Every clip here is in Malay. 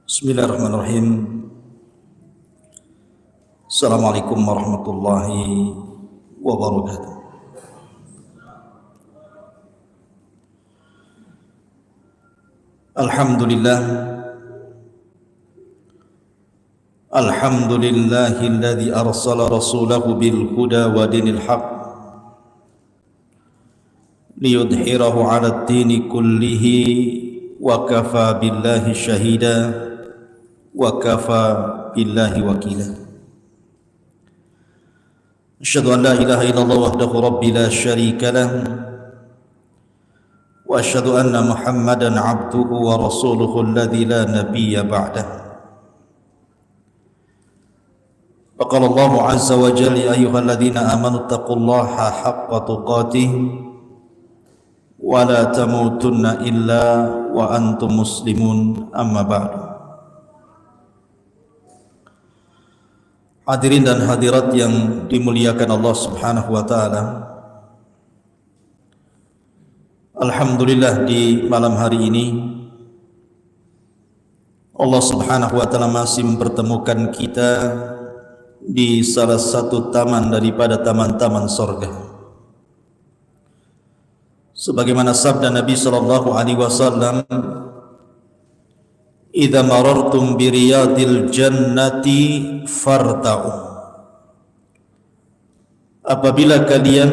Bismillahirrahmanirrahim. Assalamualaikum warahmatullahi wabarakatuh. Alhamdulillah. Alhamdulillahilladzi arsala rasulahu bil huda wa dinil haqq liyudhhirahu 'alad dini kullihi wa kafa billahi shahida wa kafa billahi wakila. Asyhadu an la ilaha illallah wahdahu rabbi la syarika lah wa asyhadu anna Muhammadan 'abduhu wa rasuluhu alladzi la nabiyya ba'dah. Faqala Allah 'azza wa jalla ya ayyuhalladzina amanu taqullaha haqqa tuqatih wa la tamutunna illa wa antum muslimun, amma ba'du. Hadirin dan hadirat yang dimuliakan Allah Subhanahu wa taala. Alhamdulillah, di malam hari ini Allah Subhanahu wa taala masih mempertemukan kita di salah satu taman daripada taman-taman surga. Sebagaimana sabda Nabi sallallahu alaihi wasallam, "Idza marartum bi riyadil jannati farta'u." Apabila kalian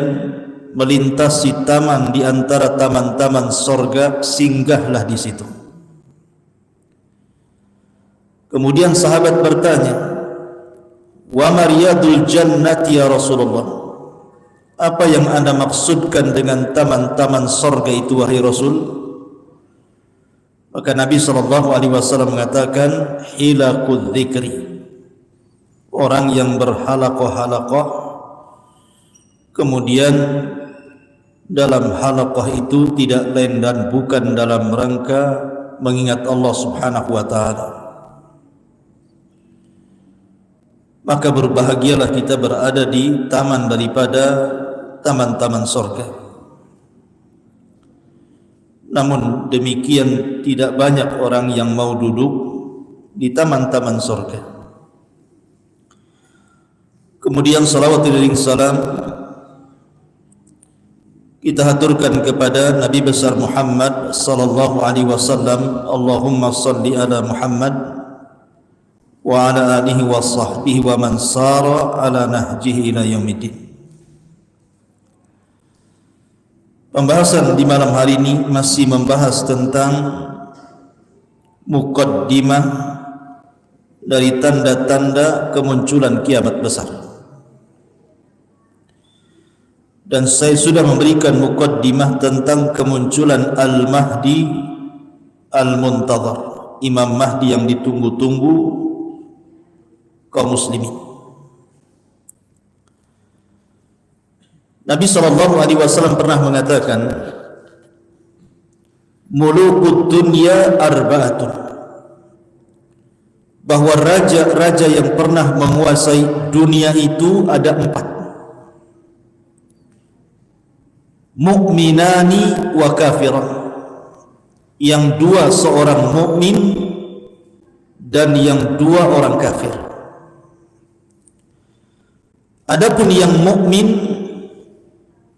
melintasi taman di antara taman-taman surga, singgahlah di situ. Kemudian sahabat bertanya, "Wa mariyadul jannati ya Rasulullah?" Apa yang Anda maksudkan dengan taman-taman surga itu, wahai Rasul? Maka Nabi SAW mengatakan, hilaqud dzikri, orang yang berhalaqah-halaqah, kemudian dalam halaqah itu tidak lain dan bukan dalam rangka mengingat Allah Subhanahu wa taala. Maka berbahagialah kita berada di taman daripada taman-taman surga. Namun demikian tidak banyak orang yang mau duduk di taman-taman surga. Kemudian salawat dan salam kita haturkan kepada Nabi besar Muhammad sallallahu alaihi wasallam. Allahumma salli ala Muhammad wa ala alihi wa sahbihi wa man sara ala nahjihi ila yaumiddin. Pembahasan di malam hari ini masih membahas tentang muqaddimah dari tanda-tanda kemunculan kiamat besar. Dan saya sudah memberikan muqaddimah tentang kemunculan Al-Mahdi Al-Muntadhar, Imam Mahdi yang ditunggu-tunggu kaum muslimin. Nabi SAW pernah mengatakan, mulukud dunya arba'atun, bahwa raja-raja yang pernah menguasai dunia itu ada 4. Mu'minani wa kafiran, yang 2 seorang mukmin dan yang 2 orang kafir. Adapun yang mukmin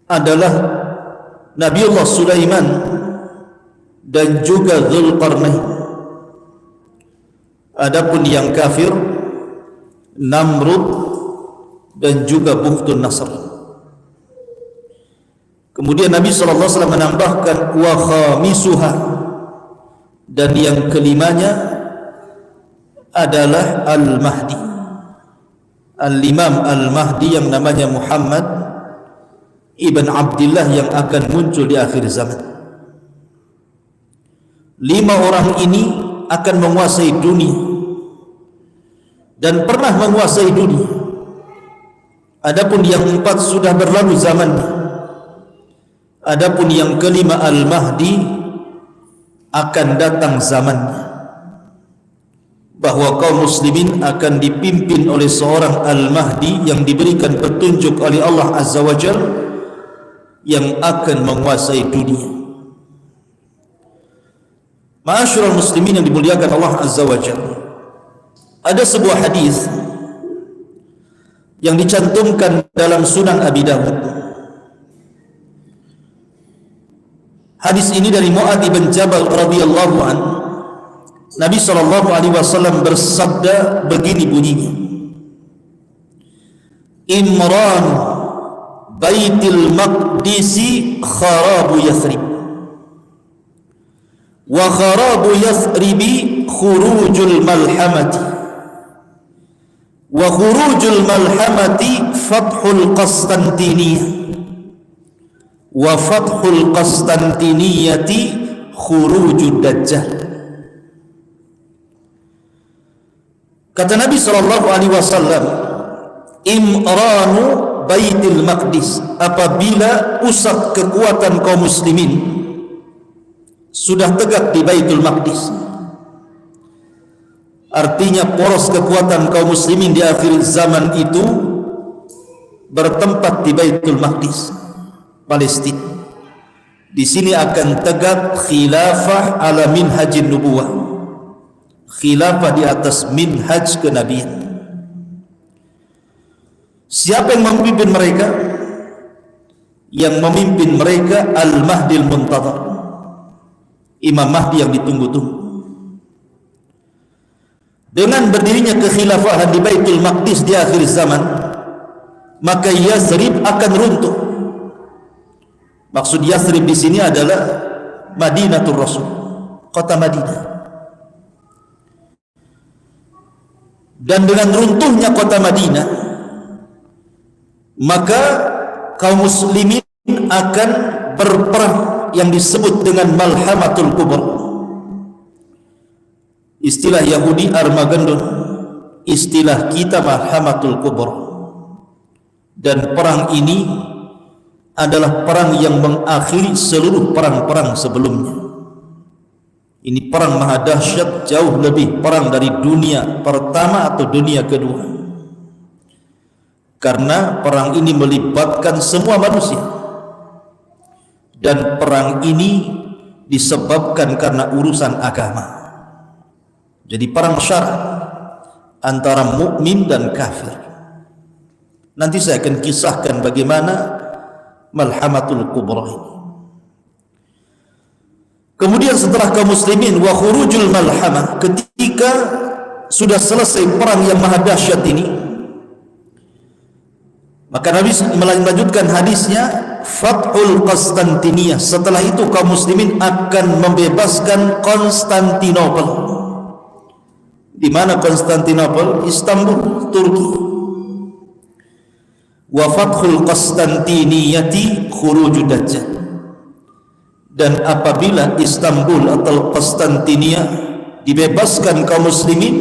adalah Nabiullah Sulaiman dan juga Dzulqarnain. Adapun yang kafir, Namrud dan juga Bukhtun Nasr. Kemudian Nabi SAW menambahkan wa khamisuha, dan yang kelimanya adalah Al-Mahdi, Al-Imam Al-Mahdi yang namanya Muhammad Ibn Abdillah, yang akan muncul di akhir zaman. 5 orang ini akan menguasai dunia dan pernah menguasai dunia. Adapun yang 4 sudah berlalu zamannya. Adapun yang kelima Al-Mahdi akan datang zamannya, bahwa kaum muslimin akan dipimpin oleh seorang Al-Mahdi yang diberikan petunjuk oleh Allah Azza wa Jalla, yang akan menguasai dunia. Ma'asyiral muslimin yang dimuliakan Allah Azza wa Jalla, ada sebuah hadis yang dicantumkan dalam Sunan Abi Dawud. Hadis ini dari Mu'adz bin Jabal radhiyallahu an. Nabi SAW bersabda begini bunyinya: Imran Baitil Maqdisi kharabu Yathrib, wa kharabu Yathribi khurujul malhamati, wa khurujul malhamati fathul Qastantiniyah, wa fathul Qastantiniyati khurujud Dajjal. Kata Nabi SAW, Imranu Baitil Maqdis, apabila pusat kekuatan kaum muslimin sudah tegak di Baitul Maqdis, artinya poros kekuatan kaum muslimin di akhir zaman itu bertempat di Baitul Maqdis, Palestina. Di sini akan tegak khilafah ala minhajin nubuwah, khilafah di atas minhaj kenabian. Siapa yang memimpin mereka? Yang memimpin mereka Al-Mahdil Muntadhar, Imam Mahdi yang ditunggu-tunggu. Dengan berdirinya kekhilafahan di Baitul Maqdis di akhir zaman, maka Yathrib akan runtuh. Maksud Yathrib di sini adalah Madinatul Rasul, kota Madinah. Dan dengan runtuhnya kota Madinah, maka kaum muslimin akan berperang yang disebut dengan Malhamatul Kubra. Istilah Yahudi Armageddon, istilah kita Malhamatul Kubra. Dan perang ini adalah perang yang mengakhiri seluruh perang-perang sebelumnya. Ini perang maha dahsyat, jauh lebih perang dari dunia pertama atau dunia kedua, karena perang ini melibatkan semua manusia, dan perang ini disebabkan karena urusan agama. Jadi perang syar'i antara mukmin dan kafir. Nanti saya akan kisahkan bagaimana Malhamatul Kubra ini. Kemudian setelah kaum muslimin wa khurujul malhamah, ketika sudah selesai perang yang maha dahsyat ini, maka Nabi melanjutkan hadisnya, fathul Qastantiniyah. Setelah itu kaum muslimin akan membebaskan Konstantinopel. Di mana Konstantinopel? Istanbul, Turki. Wa fathul Qastantiniyati khurujud Dajjal. Dan apabila Istanbul atau Konstantinia dibebaskan kaum muslimin,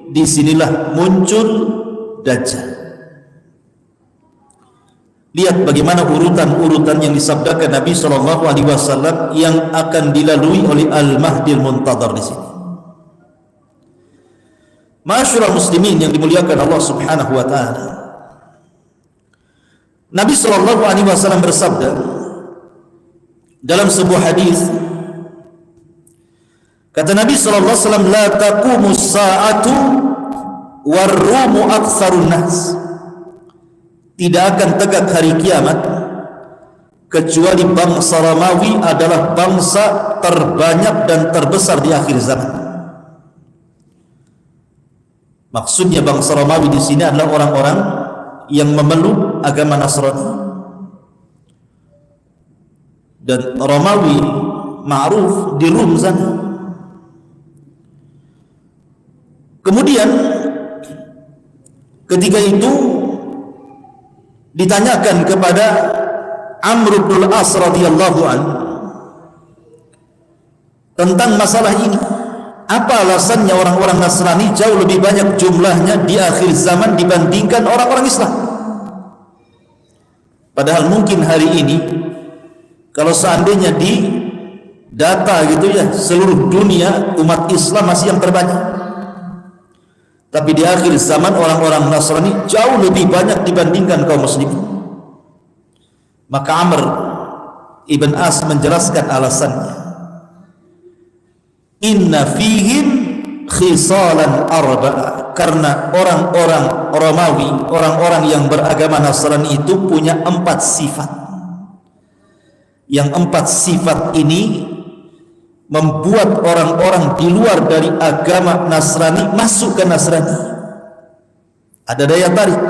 disinilah muncul Dajjal. Lihat bagaimana urutan-urutan yang disabdakan Nabi SAW yang akan dilalui oleh Al-Mahdil Muntadhar di sini. Ma'asyiral muslimin yang dimuliakan Allah Subhanahu wa taala, Nabi SAW bersabda dalam sebuah hadis, kata Nabi SAW, la taqumus sa'atu warrumu aktsarun nas, tidak akan tegak hari kiamat kecuali bangsa Romawi adalah bangsa terbanyak dan terbesar di akhir zaman. Maksudnya bangsa Romawi di sini adalah orang-orang yang memeluk agama Nasrani. Dan Romawi ma'ruf di Rum sana. Kemudian ketika itu ditanyakan kepada Amr bin As radhiyallahu anhu tentang masalah ini, apa alasannya orang-orang Nasrani jauh lebih banyak jumlahnya di akhir zaman dibandingkan orang-orang Islam? Padahal mungkin hari ini kalau seandainya di data gitu ya, seluruh dunia umat Islam masih yang terbanyak, tapi di akhir zaman orang-orang Nasrani jauh lebih banyak dibandingkan kaum muslimin. Maka Amr ibn As menjelaskan alasannya. inna fihim khisalan arba'a, karena orang-orang Romawi, orang-orang yang beragama Nasrani itu punya 4 sifat. Yang 4 sifat ini membuat orang-orang di luar dari agama Nasrani masuk ke Nasrani. Ada daya tarik.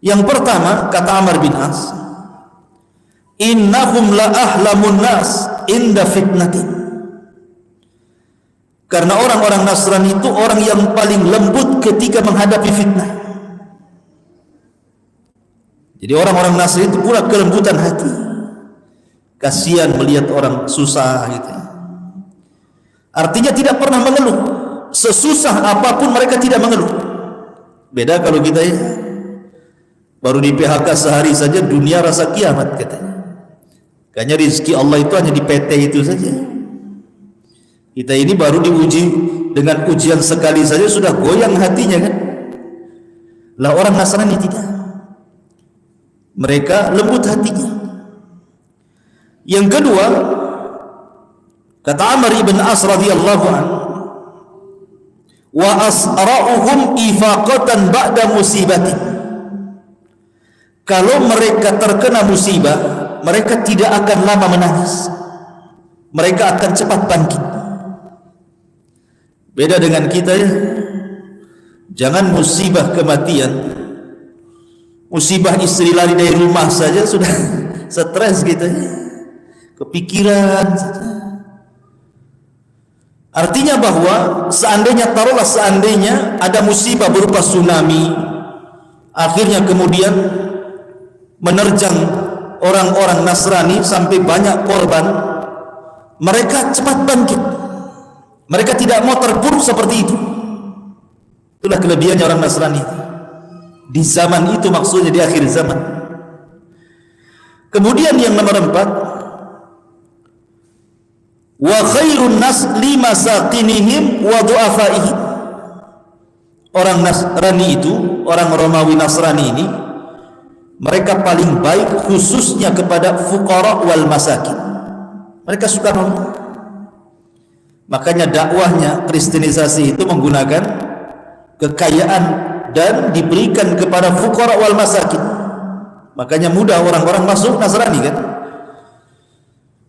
Yang pertama, kata Amr bin As, innahum la ahlamun nas inda fitnatin. Karena orang-orang Nasrani itu orang yang paling lembut ketika menghadapi fitnah. Jadi orang-orang Nasrani itu pula kelembutan hati. Kasihan melihat orang susah gitu. Artinya tidak pernah mengeluh. Sesusah apapun mereka tidak mengeluh. Beda kalau kita ya, baru di PHK sehari saja dunia rasa kiamat katanya. Kayaknya rezeki Allah itu hanya di PT itu saja. Kita ini baru diuji dengan ujian sekali saja sudah goyang hatinya kan. Lah orang Nasrani tidak. Mereka lembut hatinya. Yang kedua, kata Amr ibn As radhiyallahu anhu, wa asra'uhum ifaqatan ba'da musibati. Kalau mereka terkena musibah, mereka tidak akan lama menangis. Mereka akan cepat bangkit. Beda dengan kita ya. Jangan musibah kematian, musibah istri lari dari rumah saja sudah stres kita ya. Kepikiran saja. Artinya bahwa taruhlah seandainya ada musibah berupa tsunami, akhirnya kemudian menerjang orang-orang Nasrani sampai banyak korban, mereka cepat bangkit. Mereka tidak mau terpuruk seperti itu. Itulah kelebihannya orang Nasrani di zaman itu, maksudnya di akhir zaman. Kemudian yang nomor 4, wa khairun nas limasaqinihim wa du'afaihim. Orang Nasrani itu, orang Romawi Nasrani ini, mereka paling baik khususnya kepada fuqara wal masakin. Mereka suka nolong. Makanya dakwahnya kristenisasi itu menggunakan kekayaan dan diberikan kepada fuqara wal masakin. Makanya mudah orang-orang masuk Nasrani kan.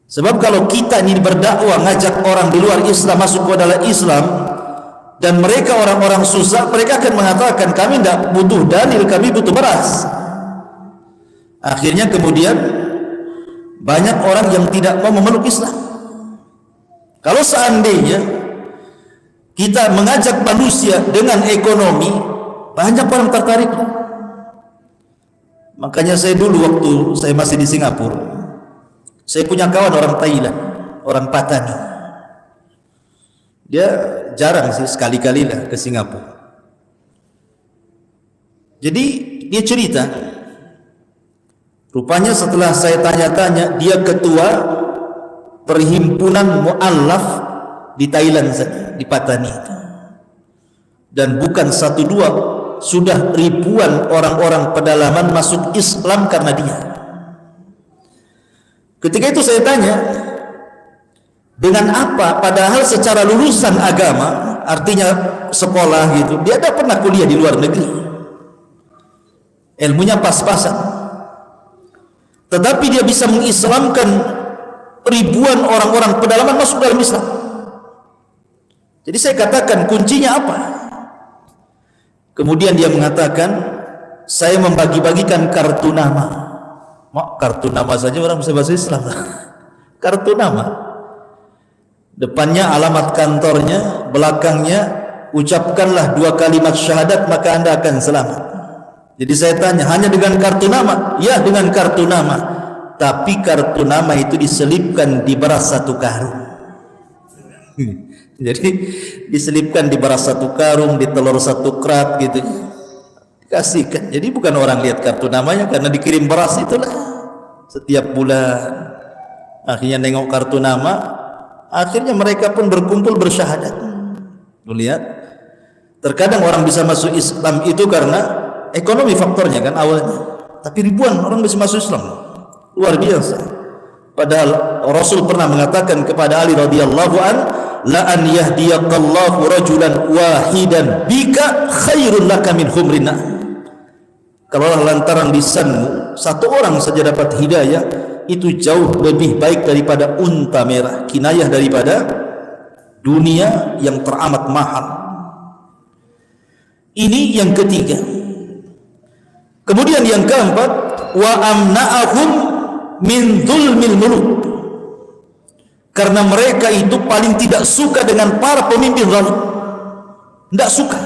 Sebab kalau kita ini berdakwah ngajak orang di luar Islam masuk ke dalam Islam dan mereka orang-orang susah, mereka akan mengatakan kami tidak butuh dalil, kami butuh beras. Akhirnya kemudian banyak orang yang tidak mau memeluk Islam. Kalau seandainya kita mengajak manusia dengan ekonomi, banyak orang tertarik. Makanya saya dulu waktu saya masih di Singapura, saya punya kawan orang Thailand, orang Patani. Dia jarang sih, sekali-kali lah ke Singapura. Jadi dia cerita, rupanya setelah saya tanya-tanya, dia ketua perhimpunan mu'allaf di Thailand saja, di Patani itu. Dan bukan 1-2, sudah ribuan orang-orang pedalaman masuk Islam karena dia. Ketika itu saya tanya, dengan apa? Padahal secara lulusan agama, artinya sekolah gitu, dia tidak pernah kuliah di luar negeri, ilmunya pas-pasan, tetapi dia bisa mengislamkan ribuan orang-orang pedalaman masuk dalam Islam. Jadi saya katakan kuncinya apa? Kemudian dia mengatakan, saya membagi-bagikan kartu nama. Mak, kartu nama saja orang bisa bahasa Islam. Kartu nama, depannya alamat kantornya, belakangnya ucapkanlah 2 kalimat syahadat maka Anda akan selamat. Jadi saya tanya, hanya dengan kartu nama? Ya, dengan kartu nama. Tapi kartu nama itu diselipkan di beras 1 karung. Jadi diselipkan di beras 1 karung, di telur 1 kerat gitu, kasihkan. Jadi bukan orang lihat kartu namanya, karena dikirim beras itulah setiap bulan. Akhirnya nengok kartu nama, akhirnya mereka pun berkumpul bersyahadat. Lu lihat, terkadang orang bisa masuk Islam itu karena ekonomi faktornya kan awalnya, tapi ribuan orang bisa masuk Islam, luar biasa. Padahal Rasul pernah mengatakan kepada Ali radhiyallahu an, la an yahdiyallahu rajulan wahidan bika khairun laka min humrin na'am. Kalau lantaran lisanmu satu orang saja dapat hidayah, itu jauh lebih baik daripada unta merah, kinayah daripada dunia yang teramat mahal. Ini yang ketiga. Kemudian yang keempat, wa amna'ahum min dzulmil muluk. Karena mereka itu paling tidak suka dengan para pemimpin zalim. Tidak suka.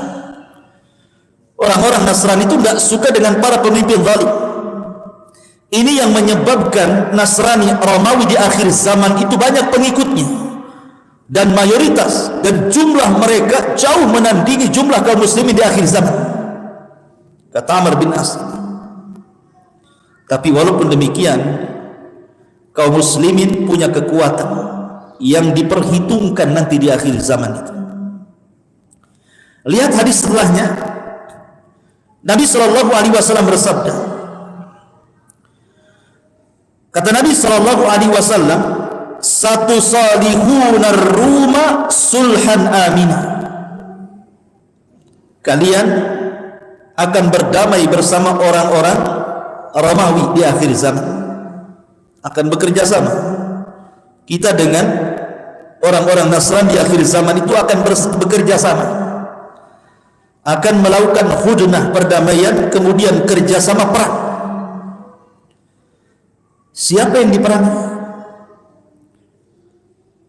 Orang-orang Nasrani itu tidak suka dengan para pemimpin zalim. Ini yang menyebabkan Nasrani Romawi di akhir zaman itu banyak pengikutnya, dan mayoritas dan jumlah mereka jauh menandingi jumlah kaum muslimin di akhir zaman, kata Amr bin As. Tapi walaupun demikian, kaum muslimin punya kekuatan yang diperhitungkan nanti di akhir zaman itu. Lihat hadis setelahnya. Nabi SAW bersabda, kata Nabi SAW, satu salihunar ruma sulhan amina. Kalian akan berdamai bersama orang-orang Romawi di akhir zaman, akan bekerja sama. Kita dengan orang-orang Nasrani di akhir zaman itu akan bekerja sama, akan melakukan hudnah perdamaian, kemudian kerjasama perang. Siapa yang diperangi?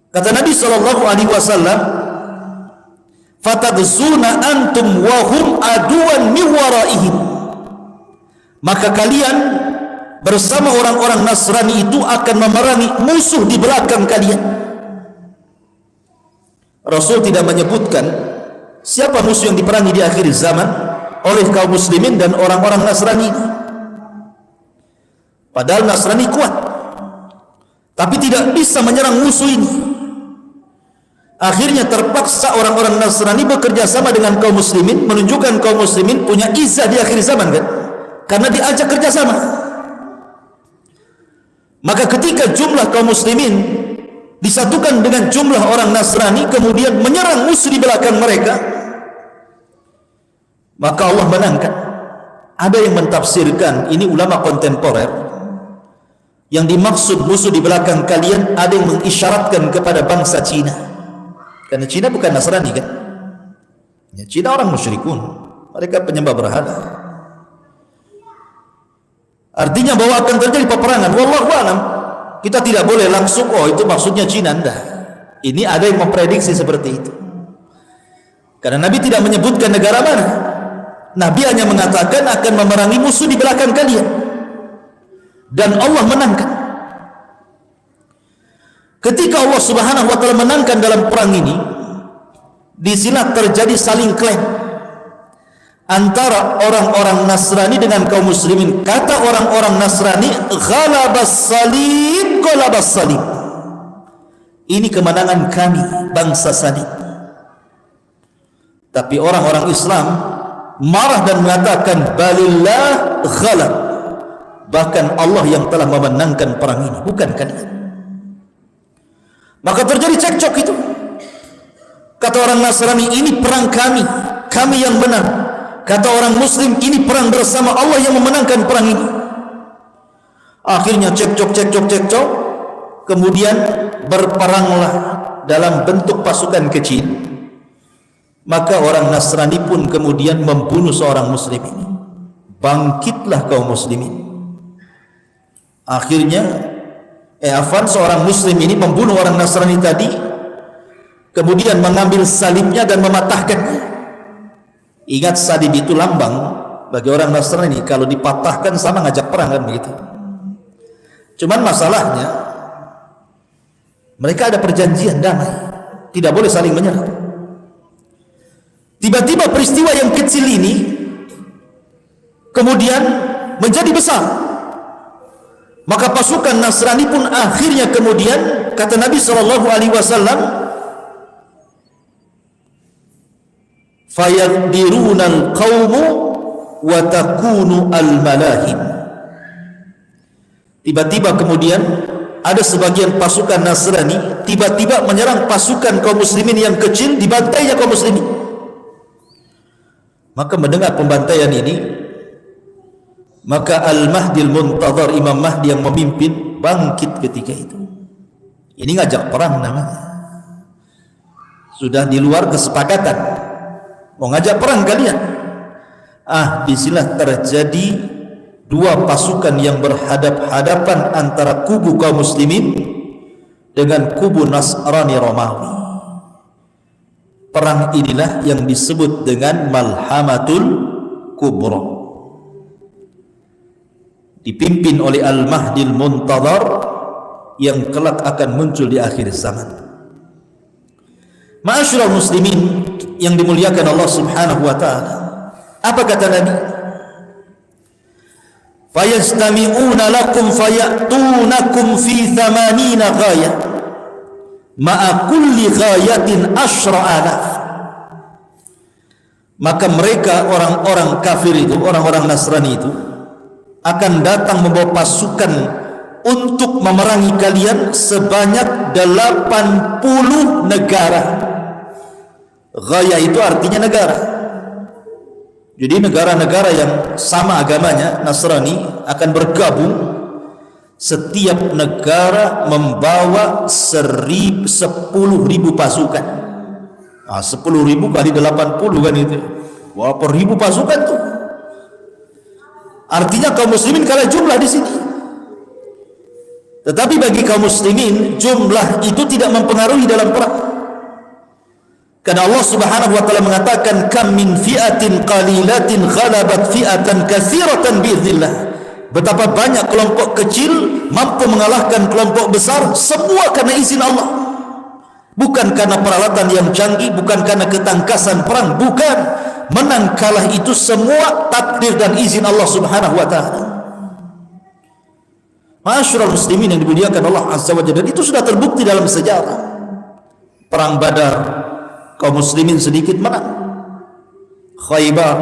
Kata Nabi SAW, fatadzuna antum wahum aduan min waraihim. Maka kalian bersama orang-orang Nasrani itu akan memerangi musuh di belakang kalian. Rasul tidak menyebutkan siapa musuh yang diperangi di akhir zaman oleh kaum muslimin dan orang-orang Nasrani. Padahal Nasrani kuat, tapi tidak bisa menyerang musuh ini. Akhirnya terpaksa orang-orang Nasrani bekerja sama dengan kaum muslimin, menunjukkan kaum muslimin punya izah di akhir zaman, kan? Karena diajak kerjasama. Maka ketika jumlah kaum muslimin disatukan dengan jumlah orang Nasrani, kemudian menyerang musuh di belakang mereka, maka Allah menangkan. Ada yang mentafsirkan, ini ulama kontemporer, yang dimaksud musuh di belakang kalian, ada yang mengisyaratkan kepada bangsa Cina, karena Cina bukan Nasrani, kan? Ya, Cina orang musyrikun, mereka penyembah berhala. Artinya bahwa akan terjadi peperangan. Wallahu a'lam. Kita tidak boleh langsung, oh itu maksudnya Cina. Enggak. Ini ada yang memprediksi seperti itu, karena Nabi tidak menyebutkan negara mana. Nabi hanya mengatakan akan memerangi musuh di belakang kalian, dan Allah menangkan. Ketika Allah Subhanahu wa taala menangkan dalam perang ini, di sini terjadi saling klaim antara orang-orang Nasrani dengan kaum muslimin. Kata orang-orang Nasrani, ghalabas salib, ghalabas salib. Ini kemenangan kami, bangsa salib. Tapi orang-orang Islam marah dan mengatakan, balillah ghalab. Bahkan Allah yang telah memenangkan perang ini, bukan kalian. Maka terjadi cekcok itu. Kata orang Nasrani, ini perang kami, kami yang menang. Kata orang Muslim, ini perang bersama, Allah yang memenangkan perang ini. Akhirnya cekcok. Kemudian berperanglah dalam bentuk pasukan kecil. Maka orang Nasrani pun kemudian membunuh seorang Muslim ini. Bangkitlah kaum muslimin. Akhirnya seorang Muslim ini membunuh orang Nasrani tadi, kemudian mengambil salibnya dan mematahkannya. Ingat, salib itu lambang bagi orang Nasrani, kalau dipatahkan sama ngajak perang, kan begitu. Cuman masalahnya mereka ada perjanjian damai, tidak boleh saling menyerang. Tiba-tiba peristiwa yang kecil ini kemudian menjadi besar. Maka pasukan Nasrani pun akhirnya kemudian, kata Nabi SAW, fayaqdirunal qawmu wa takunu al malahim. Tiba-tiba kemudian ada sebagian pasukan Nasrani tiba-tiba menyerang pasukan kaum muslimin yang kecil, dibantainya kaum muslimin. Maka mendengar pembantaian ini, maka Al-Mahdi Al-Muntadhar, Imam Mahdi yang memimpin, bangkit ketika itu. Ini ngajak perang namanya. Sudah di luar kesepakatan, mau ngajak perang kalian. Disinilah terjadi dua pasukan yang berhadap-hadapan antara kubu kaum muslimin dengan kubu Nasrani Romawi. Perang inilah yang disebut dengan Malhamatul Kubra, dipimpin oleh Al-Mahdi Al-Muntadhar yang kelak akan muncul di akhir zaman. Ma'asyiral muslimin yang dimuliakan Allah Subhanahu wa taala, apa kata Nabi? Fayastami'una lakum fayatunakum fi 80 ghayah ma'a kulli ghayatin 10,000. Maka mereka orang-orang kafir itu, orang-orang Nasrani itu akan datang membawa pasukan untuk memerangi kalian sebanyak 80 negara. Ghaya itu artinya negara. Jadi negara-negara yang sama agamanya, Nasrani, akan bergabung. Setiap negara membawa 10.000 pasukan. 10.000 kali 80 kan itu. Wah, per ribu pasukan tuh. Artinya kaum muslimin kalah jumlah di sini. Tetapi bagi kaum muslimin jumlah itu tidak mempengaruhi dalam perang. Karena Allah Subhanahu wa taala mengatakan, kam min fi'atin qalilatin ghalabat fi'atan katsiratan bi'idznillah. Betapa banyak kelompok kecil mampu mengalahkan kelompok besar, semua karena izin Allah. Bukan karena peralatan yang canggih, bukan karena ketangkasan perang, bukan. Menang kalah itu semua takdir dan izin Allah Subhanahu wa taala. Ma'asyiral muslimin yang dimuliakan Allah Azza wa Jalla, dan itu sudah terbukti dalam sejarah. Perang Badar kaum muslimin sedikit menang, Khaybar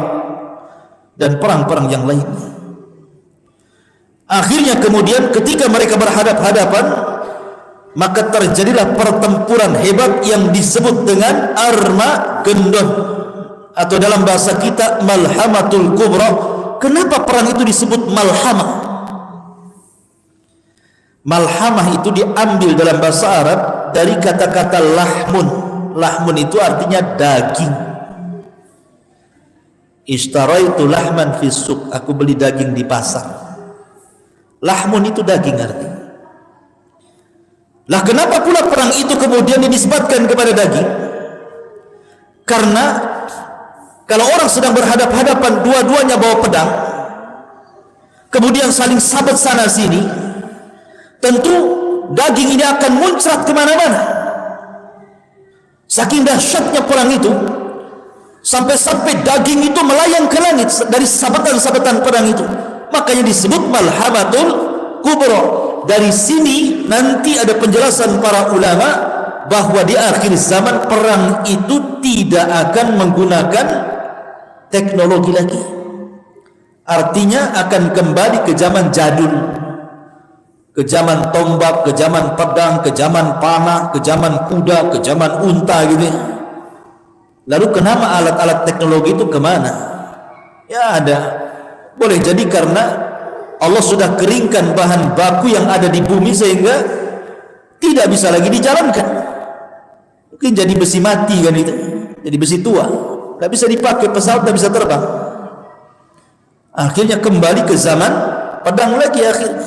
dan perang-perang yang lainnya. Akhirnya kemudian ketika mereka berhadap-hadapan, maka terjadilah pertempuran hebat yang disebut dengan Armageddon, atau dalam bahasa kita Malhamatul Kubra. Kenapa perang itu disebut malhamah? Malhamah itu diambil dalam bahasa Arab dari kata-kata lahmun. Lahmun itu artinya daging. Ishtaraitu lahman fi suq, aku beli daging di pasar. Lahmun itu daging artinya. Lah kenapa pula perang itu kemudian dinisbatkan kepada daging? Karena kalau orang sedang berhadap-hadapan, dua-duanya bawa pedang, kemudian saling sabet sana sini, tentu daging ini akan muncrat kemana-mana. Saking dahsyatnya perang itu, sampai-sampai daging itu melayang ke langit dari sabetan-sabetan perang itu. Makanya disebut Malhamatul Kubra. Dari sini nanti ada penjelasan para ulama bahwa di akhir zaman perang itu tidak akan menggunakan teknologi lagi. Artinya akan kembali ke zaman jadul, ke zaman tombak, ke zaman pedang, ke zaman panah, ke zaman kuda, ke zaman unta gitu. Lalu kenapa alat-alat teknologi itu kemana? Ya ada. Boleh jadi karena Allah sudah keringkan bahan baku yang ada di bumi sehingga tidak bisa lagi dijalankan. Mungkin jadi besi mati kan itu, jadi besi tua, tidak bisa dipakai, pesawat tidak bisa terbang. Akhirnya kembali ke zaman pedang lagi akhirnya.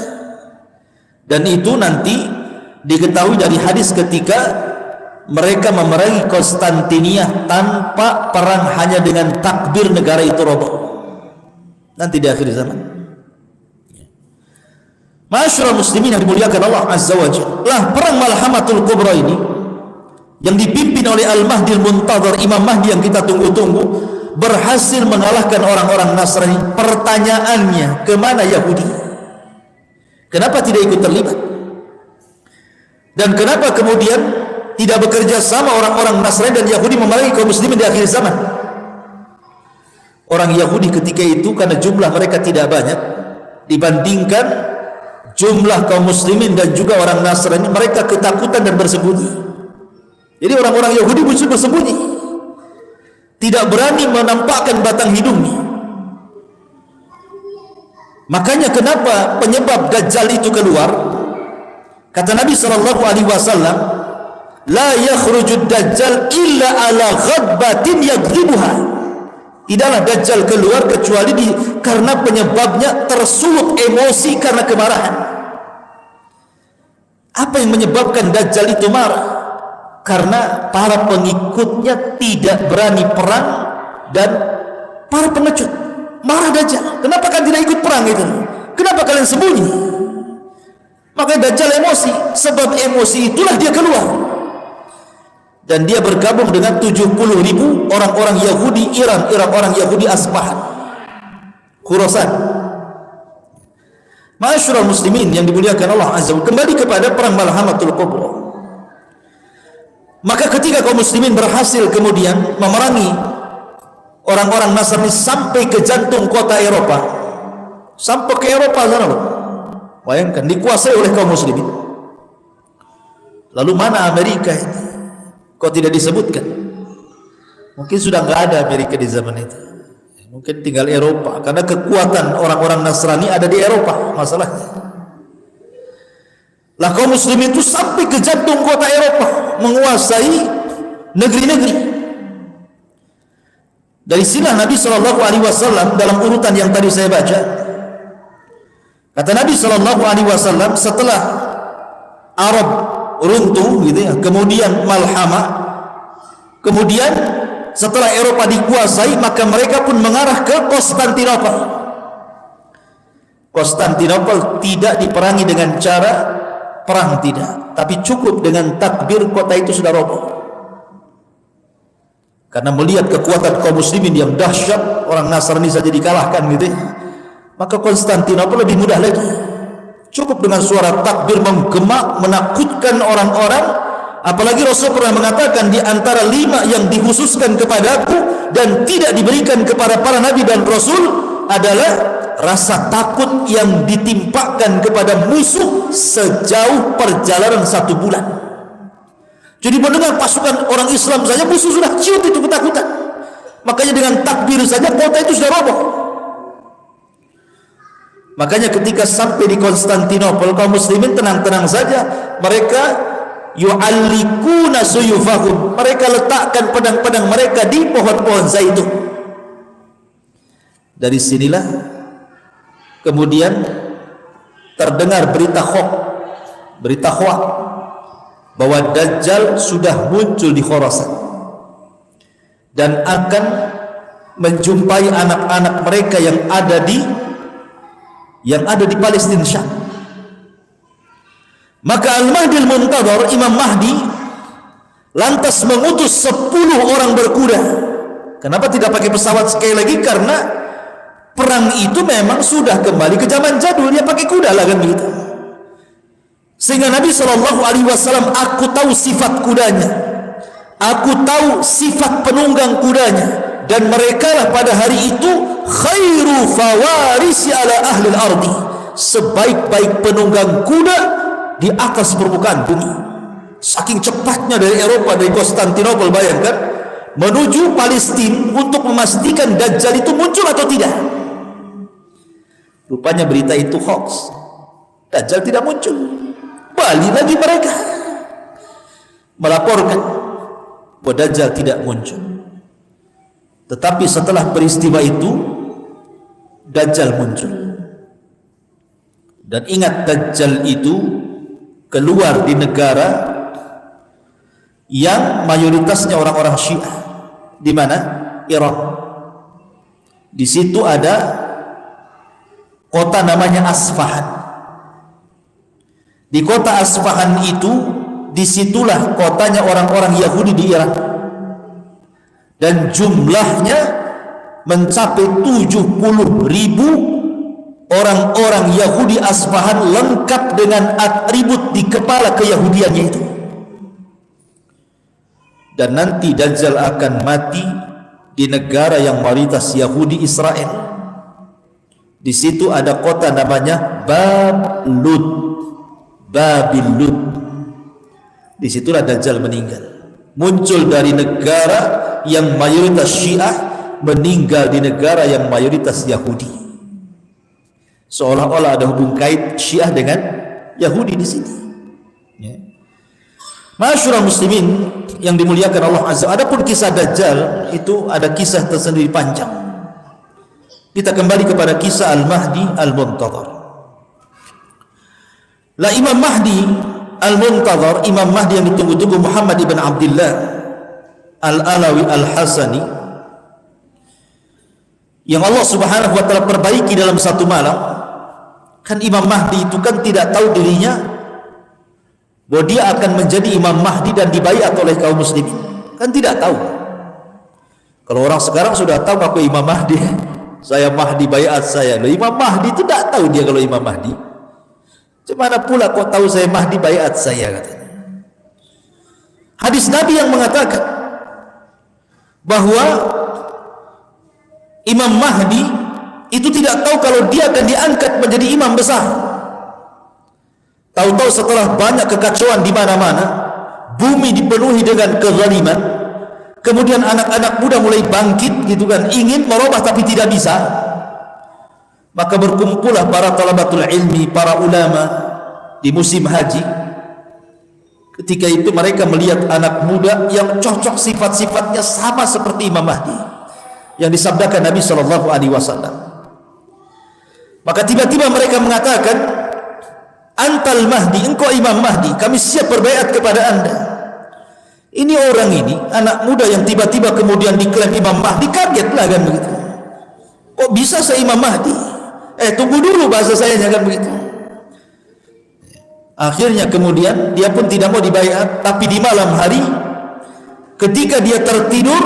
Dan itu nanti diketahui dari hadis ketika mereka memerangi Konstantinia tanpa perang, hanya dengan takbir negara itu roboh. Nanti di akhir zaman. Ma'asyiral muslimin yang dimuliakan Allah Azza wa Jalla, perang Malhamatul Kubra ini yang dipimpin oleh Al-Mahdi Al-Muntadhar, Imam Mahdi yang kita tunggu-tunggu, berhasil mengalahkan orang-orang Nasrani. Pertanyaannya, kemana Yahudi? Kenapa tidak ikut terlibat? Dan kenapa kemudian tidak bekerja sama orang-orang Nasrani dan Yahudi memerangi kaum muslimin di akhir zaman? Orang Yahudi ketika itu karena jumlah mereka tidak banyak dibandingkan jumlah kaum muslimin dan juga orang Nasrani, mereka ketakutan dan bersembunyi. Jadi orang-orang Yahudi muncul bersembunyi, tidak berani menampakkan batang hidungnya. Makanya kenapa penyebab Dajjal itu keluar? Kata Nabi SAW, la yakhrujud Dajjal illa ala ghadbatin yadribuha. Tidaklah Dajjal keluar kecuali karena penyebabnya tersulut emosi karena kemarahan. Apa yang menyebabkan Dajjal itu marah? Karena para pengikutnya tidak berani perang dan para pengecut. Marah Dajjal. Kenapa kalian tidak ikut perang itu? Kenapa kalian sembunyi? Makanya Dajjal emosi. Sebab emosi itulah dia keluar. Dan dia bergabung dengan 70.000 orang-orang Yahudi Iran, orang Yahudi Asbahan, Khurasan. Ma'asyiral muslimin yang dimuliakan Allah Azza wa Jalla, kembali kepada perang Malhamatul Kubra. Maka ketika kaum muslimin berhasil kemudian memerangi orang-orang Nasrani sampai ke jantung kota Eropa, sampai ke Eropa sana, bayangkan, dikuasai oleh kaum muslimin. Lalu mana Amerika ini? Kok tidak disebutkan? Mungkin sudah nggak ada Amerika di zaman itu. Mungkin tinggal Eropa, karena kekuatan orang-orang Nasrani ada di Eropa masalahnya. Lah kaum muslimin itu sampai ke jantung kota Eropa, menguasai negeri-negeri. Dari sinilah Nabi SAW dalam urutan yang tadi saya baca, kata Nabi SAW, setelah Arab runtuh gitu ya, kemudian Malhamah, kemudian setelah Eropa dikuasai, maka mereka pun mengarah ke Konstantinopel. Konstantinopel tidak diperangi dengan cara perang, tidak, tapi cukup dengan takbir kota itu sudah roboh. Karena melihat kekuatan kaum muslimin yang dahsyat, orang Nasrani saja dikalahkan gitu ya, maka Konstantinopel lebih mudah lagi. Cukup dengan suara takbir menggema, menakutkan orang-orang. Apalagi Rasul pernah mengatakan, di antara 5 yang dikhususkan kepadaku dan tidak diberikan kepada para nabi dan rasul adalah rasa takut yang ditimpakan kepada musuh sejauh perjalanan 1 bulan. Jadi mendengar pasukan orang Islam saja, musuh sudah ciut itu ketakutan. Makanya dengan takbir saja kota itu sudah roboh. Makanya ketika sampai di Konstantinopel, kaum muslimin tenang-tenang saja. Mereka yu'allikuna suyufahum, mereka letakkan pedang-pedang mereka di pohon-pohon zaitun. Dari sinilah kemudian terdengar berita hoax bahwa Dajjal sudah muncul di Khurasan dan akan menjumpai anak-anak mereka yang ada di Palestina, Syam. Maka Al-Mahdi Al-Muntadhar, Imam Mahdi, lantas mengutus 10 orang berkuda. Kenapa tidak pakai pesawat sekali lagi? Karena perang itu memang sudah kembali ke zaman jadul, dia pakai kuda lah kan begitu. Sehingga Nabi SAW, aku tahu sifat kudanya, aku tahu sifat penunggang kudanya, dan mereka lah pada hari itu khairu fawarisi ala ahli al-ardi, sebaik-baik penunggang kuda di atas permukaan bumi. Saking cepatnya dari Eropa, dari Konstantinopel, bayangkan, menuju Palestina untuk memastikan Dajjal itu muncul atau tidak. Rupanya berita itu hoax, Dajjal tidak muncul. Balik lagi mereka melaporkan bahwa Dajjal tidak muncul. Tetapi setelah peristiwa itu Dajjal muncul. Dan ingat, Dajjal itu keluar di negara yang mayoritasnya orang-orang Syiah. Di mana? Iran. Di situ ada kota namanya Asfahan. Di kota Asfahan itu, disitulah kotanya orang-orang Yahudi di Iran. Dan jumlahnya mencapai 70.000 orang-orang Yahudi Asfahan, lengkap dengan atribut di kepala keyahudiannya itu. Dan nanti Dajjal akan mati di negara yang mayoritas Yahudi, Israel. Di situ ada kota namanya Babil Lud. Di situlah Dajjal meninggal. Muncul dari negara yang mayoritas Syiah, meninggal di negara yang mayoritas Yahudi. Seolah-olah ada hubung kait Syiah dengan Yahudi di sini. Ya. Masyurah muslimin yang dimuliakan Allah Azza. Adapun kisah Dajjal itu ada kisah tersendiri panjang. Kita kembali kepada kisah Al-Mahdi Al-Muntadhar. La Imam Mahdi Al-Muntadhar, Imam Mahdi yang ditunggu-tunggu, Muhammad ibn Abdullah Al-Alawi Al-Hasani, yang Allah Subhanahu wa taala perbaiki dalam satu malam. Kan Imam Mahdi itu kan tidak tahu dirinya bahwa dia akan menjadi Imam Mahdi dan dibaiat oleh kaum muslimin. Kan tidak tahu. Kalau orang sekarang sudah tahu aku Imam Mahdi, saya Mahdi baiat saya. Loh, Imam Mahdi itu tidak tahu dia kalau Imam Mahdi. Gimana pula kau tahu saya Mahdi baiat saya, katanya. Hadis Nabi yang mengatakan bahwa Imam Mahdi itu tidak tahu kalau dia akan diangkat menjadi imam besar. Tahu-tahu setelah banyak kekacauan di mana-mana, bumi dipenuhi dengan kezaliman, kemudian anak-anak muda mulai bangkit gitu kan, ingin merubah tapi tidak bisa. Maka berkumpullah para talabatul ilmi, para ulama di musim haji. Ketika itu mereka melihat anak muda yang cocok sifat-sifatnya sama seperti Imam Mahdi yang disabdakan Nabi SAW. Maka tiba-tiba mereka mengatakan, "Antal Mahdi, engkau Imam Mahdi, kami siap berbaiat kepada anda." Ini orang ini, anak muda yang tiba-tiba kemudian diklaim Imam Mahdi, kagetlah kan begitu. Kok bisa saya Imam Mahdi? Tunggu dulu, bahasa saya kan begitu. Akhirnya kemudian dia pun tidak mau dibaiat, tapi di malam hari ketika dia tertidur,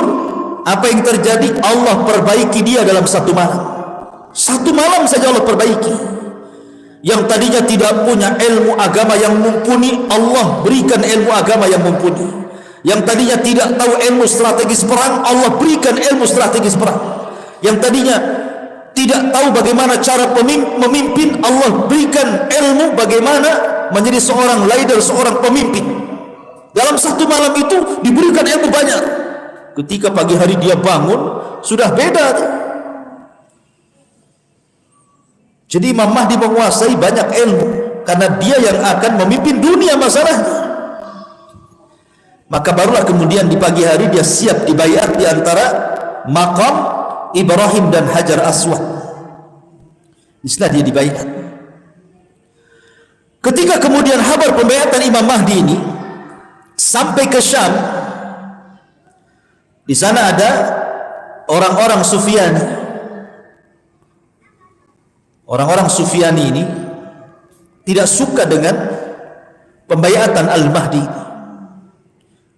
apa yang terjadi? Allah perbaiki dia dalam satu malam. Satu malam saja Allah perbaiki. Yang tadinya tidak punya ilmu agama yang mumpuni, Allah berikan ilmu agama yang mumpuni. Yang tadinya tidak tahu ilmu strategis perang, Allah berikan ilmu strategis perang. Yang tadinya tidak tahu bagaimana cara memimpin, Allah berikan ilmu bagaimana menjadi seorang leader, seorang pemimpin. Dalam satu malam itu diberikan ilmu banyak. Ketika pagi hari dia bangun, sudah beda. Jadi Imam Mahdi menguasai banyak ilmu, karena dia yang akan memimpin dunia masalahnya. Maka barulah kemudian di pagi hari dia siap dibaiat di antara makam Ibrahim dan Hajar Aswad. Istilah dia dibaiat. Ketika kemudian kabar pembaiatan Imam Mahdi ini sampai ke Syam, di sana ada orang-orang Sufyani. Orang-orang Sufyani ini tidak suka dengan pembaiatan Al-Mahdi.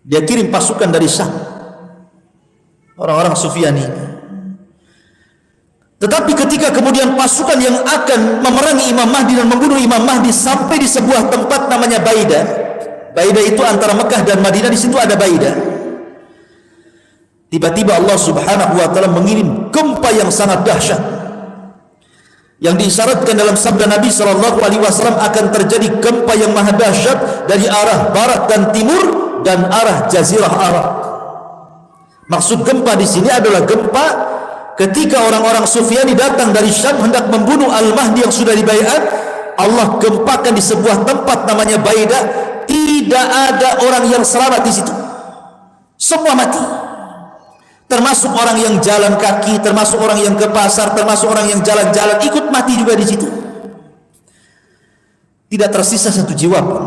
Dia kirim pasukan dari Syam, orang-orang Sufyani ini. Tetapi ketika kemudian pasukan yang akan memerangi Imam Mahdi dan membunuh Imam Mahdi sampai di sebuah tempat namanya Baida. Baida itu antara Mekah dan Madinah, di situ ada Baida. Tiba-tiba Allah Subhanahu wa taala mengirim gempa yang sangat dahsyat, yang diisyaratkan dalam sabda Nabi sallallahu alaihi wasallam akan terjadi gempa yang maha dahsyat dari arah barat dan timur dan arah Jazirah Arab. Maksud gempa di sini adalah gempa ketika orang-orang Sufyani datang dari Syam hendak membunuh Al-Mahdi yang sudah dibaiat. Allah gempakan di sebuah tempat namanya Baida. Tidak ada orang yang selamat di situ. Semua mati. Termasuk orang yang jalan kaki, termasuk orang yang ke pasar, termasuk orang yang jalan-jalan ikut mati juga di situ. Tidak tersisa satu jiwa pun.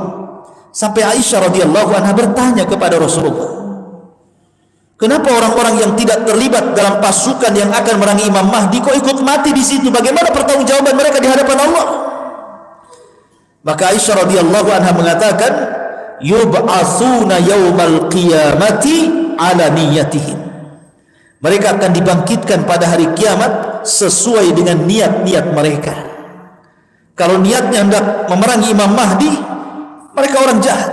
Sampai Aisyah radhiyallahu anha bertanya kepada Rasulullah, kenapa orang-orang yang tidak terlibat dalam pasukan yang akan merangi Imam Mahdi kok ikut mati di situ? Bagaimana pertanggungjawaban mereka di hadapan Allah? Maka Aisyah radhiyallahu anha mengatakan, yub'atsuna yaumal qiyamati ala niyyatihim. Mereka akan dibangkitkan pada hari kiamat sesuai dengan niat-niat mereka. Kalau niatnya hendak memerangi Imam Mahdi, mereka orang jahat.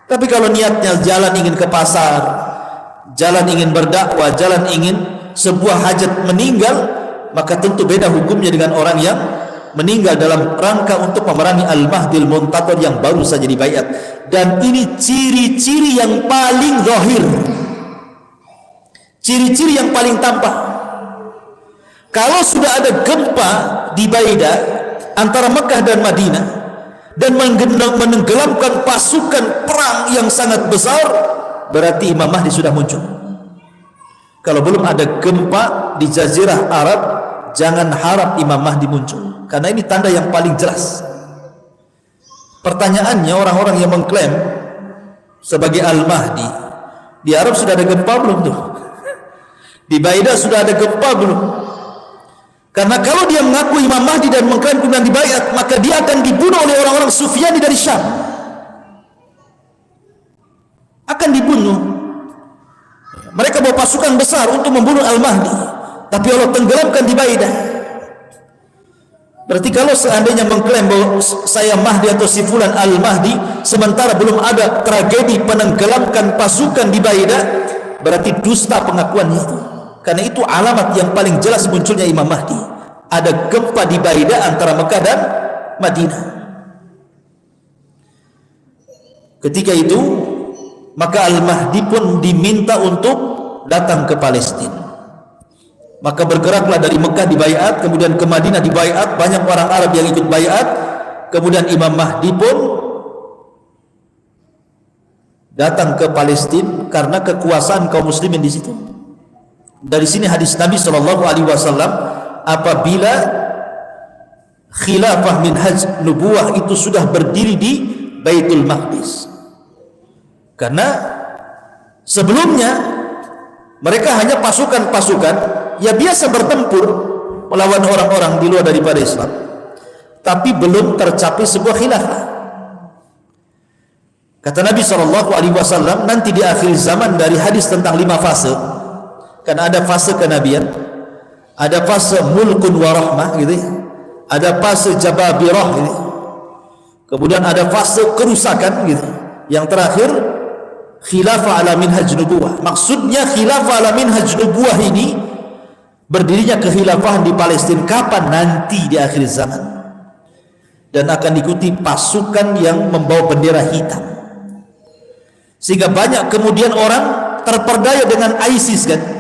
Tapi kalau niatnya jalan ingin ke pasar, jalan ingin berdakwah, jalan ingin sebuah hajat meninggal, maka tentu beda hukumnya dengan orang yang meninggal dalam rangka untuk memerangi Al-Mahdil Muntadhar yang baru saja dibaiat. Dan ini ciri-ciri yang paling zahir, ciri-ciri yang paling tampak. Kalau sudah ada gempa di Baidah antara Mekah dan Madinah dan menenggelamkan pasukan perang yang sangat besar, berarti Imam Mahdi sudah muncul. Kalau belum ada gempa di Jazirah Arab, jangan harap Imam Mahdi muncul, karena ini tanda yang paling jelas. Pertanyaannya, orang-orang yang mengklaim sebagai Al-Mahdi, di Arab sudah ada gempa belum tuh? Di Baidah sudah ada gempa belum? Karena kalau dia mengaku Imam Mahdi dan mengklaim kemudian dibaiat, maka dia akan dibunuh oleh orang-orang Sufyani dari Syam. Akan dibunuh. Mereka bawa pasukan besar untuk membunuh Al-Mahdi, tapi Allah tenggelamkan di Baidah. Berarti kalau seandainya mengklaim bahwa saya Mahdi atau si fulan Al-Mahdi, sementara belum ada tragedi penenggelamkan pasukan di Baidah, berarti dusta pengakuannya itu. Karena itu alamat yang paling jelas munculnya Imam Mahdi. Ada gempa di Baidah antara Mekah dan Madinah. Ketika itu, maka Al-Mahdi pun diminta untuk datang ke Palestina. Maka bergeraklah dari Mekah dibaiat, kemudian ke Madinah dibaiat, banyak orang Arab yang ikut baiat. Kemudian Imam Mahdi pun datang ke Palestina karena kekuasaan kaum muslimin di situ. Dari sini hadis Nabi SAW, apabila khilafah minhaj nubuwah itu sudah berdiri di Baitul Maqdis. Karena sebelumnya mereka hanya pasukan-pasukan ya biasa bertempur melawan orang-orang di luar daripada Islam, tapi belum tercapai sebuah khilafah. Kata Nabi SAW, nanti di akhir zaman dari hadis tentang 5 fase. Karena ada fase kenabian, ada fase mulkun wa rahmah gitu ya, ada fase jababirah gitu, kemudian ada fase kerusakan gitu, yang terakhir khilafah ala minhaj nubuwah. Maksudnya khilafah ala minhaj nubuwah ini berdirinya kekhilafahan di Palestina kapan? Nanti di akhir zaman, dan akan diikuti pasukan yang membawa bendera hitam, sehingga banyak kemudian orang terperdaya dengan ISIS kan.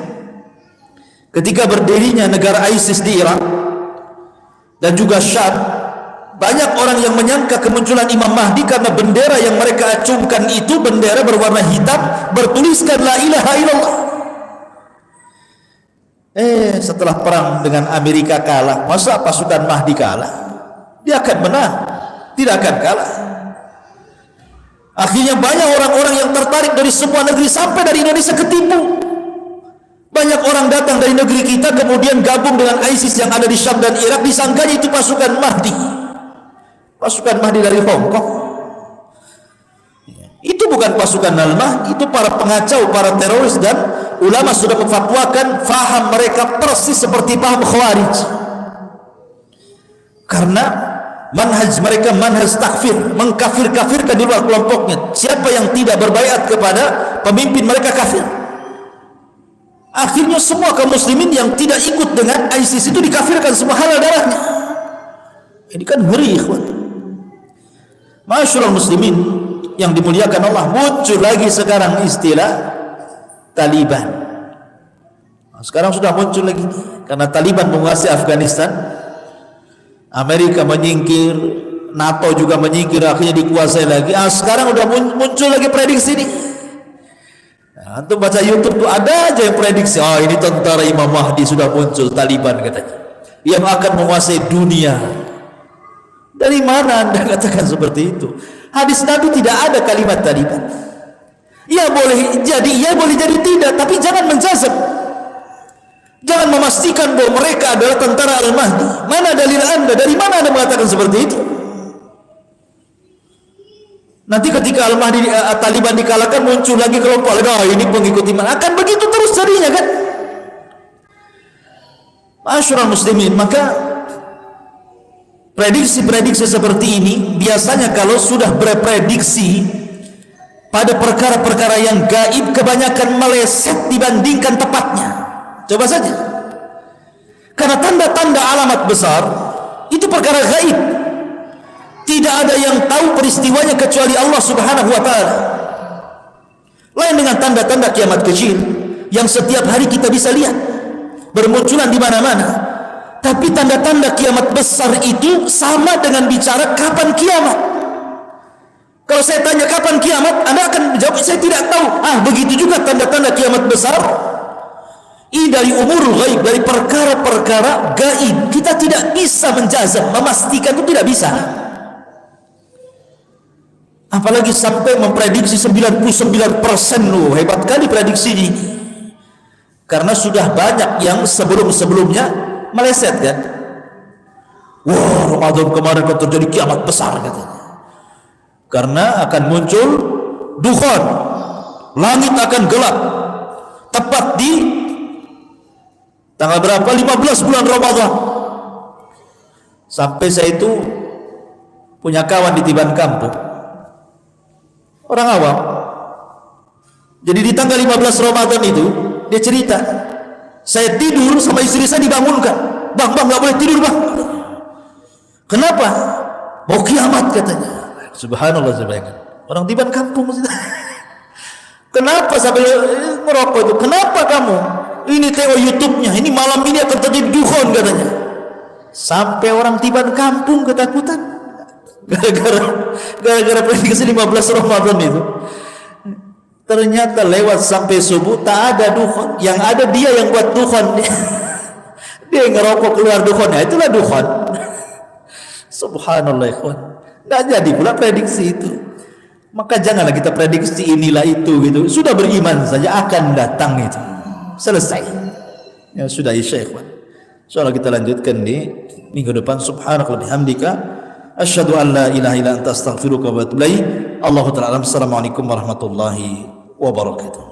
Ketika berdirinya negara ISIS di Irak dan juga Syam, banyak orang yang menyangka kemunculan Imam Mahdi karena bendera yang mereka acungkan itu bendera berwarna hitam bertuliskan la ilaha illallah. Setelah perang dengan Amerika kalah, masa pasukan Mahdi kalah? Dia akan menang, tidak akan kalah. Akhirnya banyak orang-orang yang tertarik dari semua negeri, sampai dari Indonesia ketipu. Banyak orang datang dari negeri kita kemudian gabung dengan ISIS yang ada di Syam dan Irak, disangkanya itu pasukan Mahdi. Pasukan Mahdi dari Hong Kong. Itu bukan pasukan Al-Mahdi, itu para pengacau, para teroris, dan ulama sudah memfatwakan faham mereka persis seperti paham Khawarij. Karena manhaj mereka manhaj takfir, mengkafir-kafirkan di luar kelompoknya. Siapa yang tidak berbaiat kepada pemimpin mereka kafir. Akhirnya semua kaum muslimin yang tidak ikut dengan ISIS itu dikafirkan, semua halal darahnya. Ini kan ngeri, ikhwan. Masyaallah muslimin yang dimuliakan Allah, muncul lagi sekarang istilah Taliban. Sekarang sudah muncul lagi karena Taliban menguasai Afghanistan. Amerika menyingkir, NATO juga menyingkir, akhirnya dikuasai lagi. Sekarang sudah muncul lagi prediksi ini. Antum baca YouTube tuh ada aja yang prediksi, ini tentara Imam Mahdi sudah muncul, Taliban katanya, yang akan menguasai dunia. Dari mana Anda katakan seperti itu? Hadis Nabi tidak ada kalimat Taliban. Ya boleh jadi, ya boleh jadi tidak, tapi jangan menjazam. Jangan memastikan bahwa mereka adalah tentara Al-Mahdi. Mana dalil Anda? Dari mana Anda mengatakan seperti itu? Nanti ketika Al-Mahdi Taliban dikalahkan, muncul lagi kelompok lain, ini pengikut iman. Akan begitu terus jadinya kan? Masyaallah muslimin, maka prediksi-prediksi seperti ini biasanya kalau sudah berprediksi pada perkara-perkara yang gaib, kebanyakan meleset dibandingkan tepatnya. Coba saja Karena tanda-tanda alamat besar itu perkara gaib. Tidak ada yang tahu peristiwanya kecuali Allah Subhanahu wa taala. Lain dengan tanda-tanda kiamat kecil yang setiap hari kita bisa lihat bermunculan di mana-mana. Tapi tanda-tanda kiamat besar itu sama dengan bicara kapan kiamat. Kalau saya tanya kapan kiamat, Anda akan menjawab saya tidak tahu. Begitu juga tanda-tanda kiamat besar. Ini dari umurul ghaib, dari perkara-perkara gaib. Kita tidak bisa menjazam, memastikan itu tidak bisa. Apalagi sampai memprediksi 99%. Loh, hebat kali prediksi ini. Karena sudah banyak yang sebelum-sebelumnya meleset kan. Wah, Ramadan kemarin akan terjadi kiamat besar katanya. Karena akan muncul dukhan, langit akan gelap. Tepat di tanggal berapa? 15 bulan Ramadan. Sampai saya itu punya kawan di Tiban Kampung, orang awam. Jadi di tanggal 15 Ramadan itu dia cerita, saya tidur sama istri saya dibangunkan. Bang, nggak boleh tidur bang. Kenapa? Mau kiamat katanya. Subhanallah, orang Tiban Kampung. Kenapa sampai merokok itu? Kenapa kamu? Ini tengok YouTube-nya, ini malam ini akan terjadi dukhan katanya. Sampai orang Tiban Kampung ketakutan gara-gara prediksi 15 Ramadan itu. Ternyata lewat sampai subuh tak ada dukhan, yang ada dia yang buat dukhan. Dia yang ngerokok keluar dukhannya, itulah dukhan. Subhanallah ikhwan, nggak jadi pula prediksi itu. Maka janganlah kita prediksi inilah itu gitu. Sudah beriman saja akan datang itu. Selesai. Ya sudah, Isya ikhwan. Insyaallah kita lanjutkan di minggu depan. Subhanakallahumma bihamdika asyhadu an la ilaha illa anta astaghfiruka wa atubu ilaik. Allahu ta'ala. Assalamualaikum warahmatullahi wabarakatuh.